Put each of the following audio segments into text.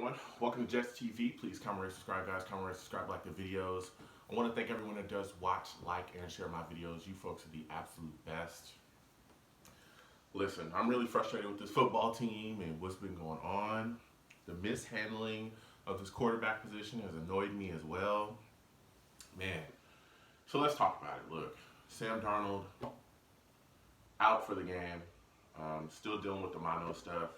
everyone? Welcome to Jets TV. Please comment, rate, subscribe, guys. Comment, rate, subscribe, like the videos. I want to thank everyone that does watch, like, and share my videos. You folks are the absolute best. Listen, I'm really frustrated with this football team and what's been going on. The mishandling of this quarterback position has annoyed me as well. Man, so let's talk about it. Look, Sam Darnold out for the game. Still dealing with the mono stuff.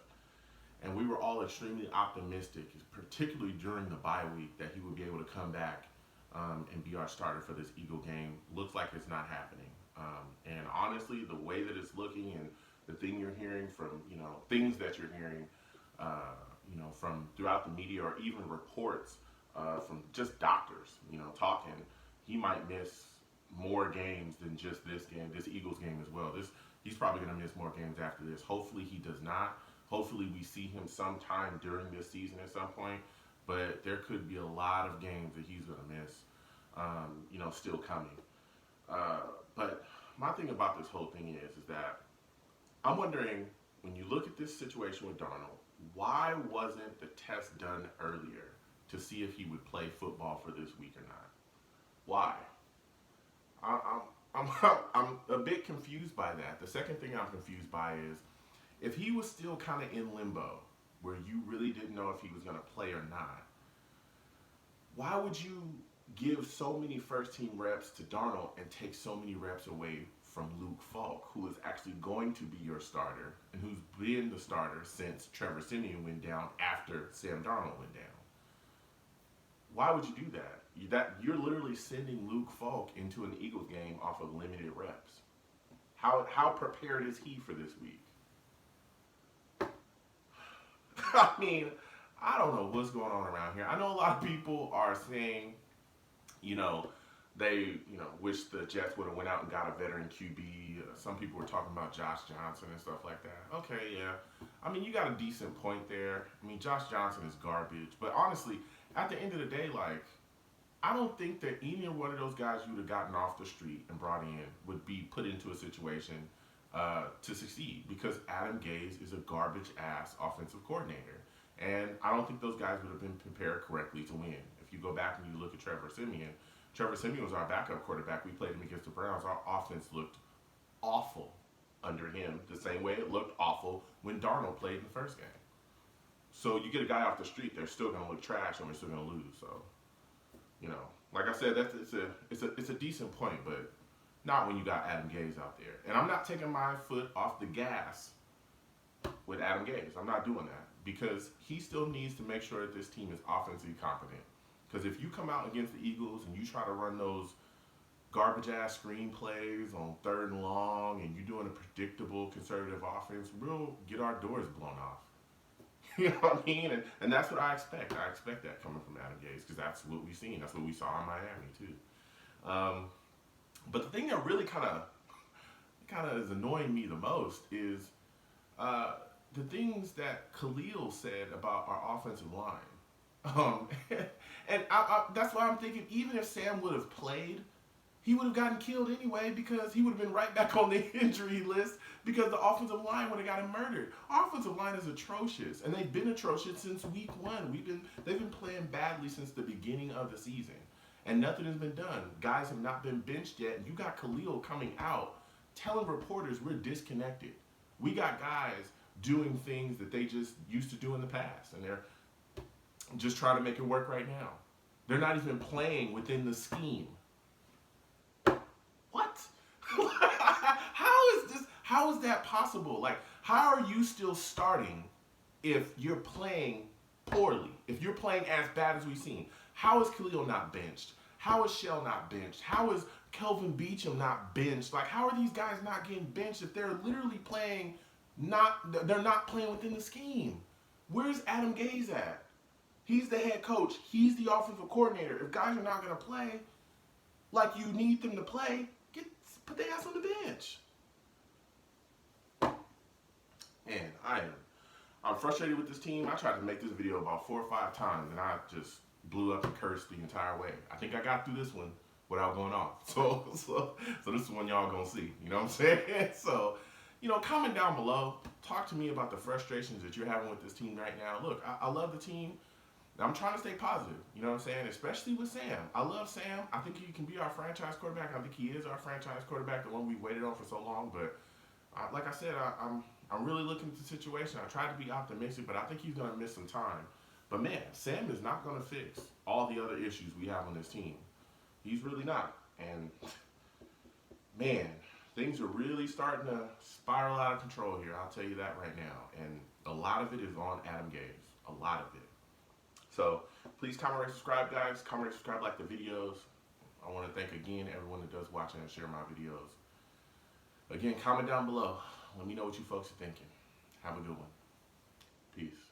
And we were all extremely optimistic, particularly during the bye week, that he would be able to come back and be our starter for this Eagle game. Looks like it's not happening. And honestly, the way that it's looking and the thing you're hearing from, things that you're hearing, from throughout the media or even reports from just doctors, talking, he might miss more games than just this game, this Eagles game as well. He's probably going to miss more games after this. Hopefully he does not. Hopefully we see him sometime during this season at some point, but there could be a lot of games that he's going to miss, still coming. But my thing about this whole thing is that I'm wondering, when you look at this situation with Darnold, why wasn't the test done earlier to see if he would play football for this week or not? Why? I'm a bit confused by that. The second thing I'm confused by is, if he was still kind of in limbo, where you really didn't know if he was going to play or not, why would you give so many first-team reps to Darnold and take so many reps away from Luke Falk, who is actually going to be your starter and who's been the starter since Trevor Siemian went down after Sam Darnold went down? Why would you do that? You're literally sending Luke Falk into an Eagles game off of limited reps. How prepared is he for this week? I mean, I don't know what's going on around here. I know a lot of people are saying, they, wish the Jets would have went out and got a veteran QB. Some people were talking about Josh Johnson and stuff like that. Okay, yeah. I mean, you got a decent point there. I mean, Josh Johnson is garbage. But honestly, at the end of the day, I don't think that any one of those guys you would have gotten off the street and brought in would be put into a situation to succeed, because Adam Gase is a garbage-ass offensive coordinator. And I don't think those guys would have been prepared correctly to win. If you go back and you look at Trevor Siemian was our backup quarterback. We played him against the Browns. Our offense looked awful under him, the same way it looked awful when Darnold played in the first game. So you get a guy off the street, they're still going to look trash and we're still going to lose. So, like I said, it's a decent point, but not when you got Adam Gase out there. And I'm not taking my foot off the gas with Adam Gase. I'm not doing that, because he still needs to make sure that this team is offensively competent. Because if you come out against the Eagles and you try to run those garbage-ass screen plays on 3rd and long, and you're doing a predictable conservative offense, we'll get our doors blown off. You know what I mean? And that's what I expect. I expect that coming from Adam Gase, because that's what we've seen. That's what we saw in Miami, too. But the thing that really kind of is annoying me the most is the things that Khalil said about our offensive line. And that's why I'm thinking, even if Sam would have played, he would have gotten killed anyway, because he would have been right back on the injury list, because the offensive line would have got him murdered. Our offensive line is atrocious, and they've been atrocious since week 1. They've been playing badly since the beginning of the season, and nothing has been done. Guys have not been benched yet, and you got Khalil coming out telling reporters we're disconnected. We got guys doing things that they just used to do in the past, and they're just trying to make it work right now. They're not even playing within the scheme. What? How is that possible? How are you still starting if you're playing poorly? If you're playing as bad as we've seen? How is Khalil not benched? How is Shell not benched? How is Kelvin Beachum not benched? How are these guys not getting benched if they're literally playing they're not playing within the scheme? Where's Adam Gase at? He's the head coach. He's the offensive coordinator. If guys are not going to play like you need them to play, put their ass on the bench. And I'm frustrated with this team. I tried to make this video about 4 or 5 times, and I just blew up and cursed the entire way. I think I got through this one without going off. So this is one y'all gonna see. You know what I'm saying? So, comment down below. Talk to me about the frustrations that you're having with this team right now. Look, I love the team. And I'm trying to stay positive. You know what I'm saying? Especially with Sam. I love Sam. I think he can be our franchise quarterback. I think he is our franchise quarterback, the one we waited on for so long. But like I said, I'm really looking at the situation. I tried to be optimistic, but I think he's going to miss some time. But man, Sam is not going to fix all the other issues we have on this team. He's really not. And man, things are really starting to spiral out of control here. I'll tell you that right now. And a lot of it is on Adam Gase. A lot of it. So please comment, rate, subscribe, guys. Comment, rate, subscribe, like the videos. I want to thank again everyone that does watch and share my videos. Again, comment down below. Let me know what you folks are thinking. Have a good one. Peace.